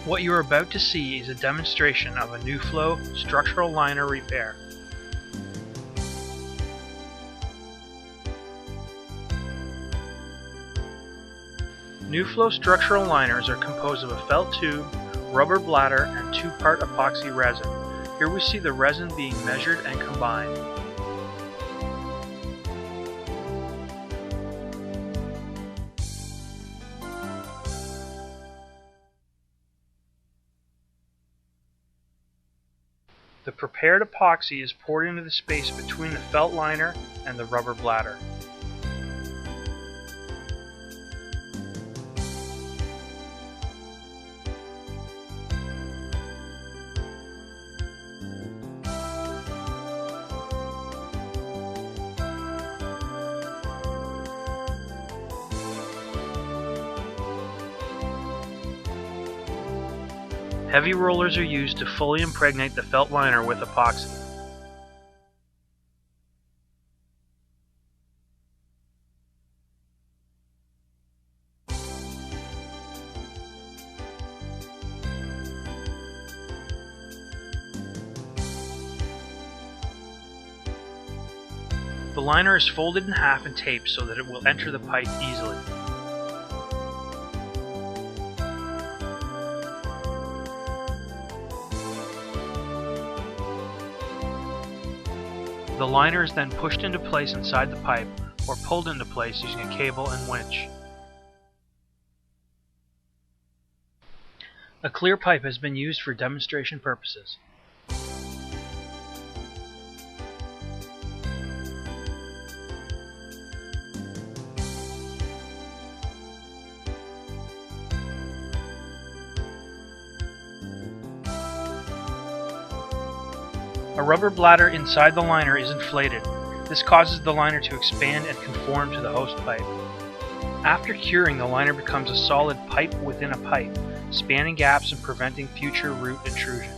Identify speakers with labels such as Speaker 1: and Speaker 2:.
Speaker 1: What you are about to see is a demonstration of a NewFlow structural liner repair. NewFlow structural liners are composed of a felt tube, rubber bladder, and two-part epoxy resin. Here we see the resin being measured and combined. The prepared epoxy is poured into the space between the felt liner and the rubber bladder. Heavy rollers are used to fully impregnate the felt liner with epoxy. The liner is folded in half and taped so that it will enter the pipe easily. The liner is then pushed into place inside the pipe or pulled into place using a cable and winch. A clear pipe has been used for demonstration purposes. A rubber bladder inside the liner is inflated. This causes the liner to expand and conform to the host pipe. After curing, the liner becomes a solid pipe within a pipe, spanning gaps and preventing future root intrusion.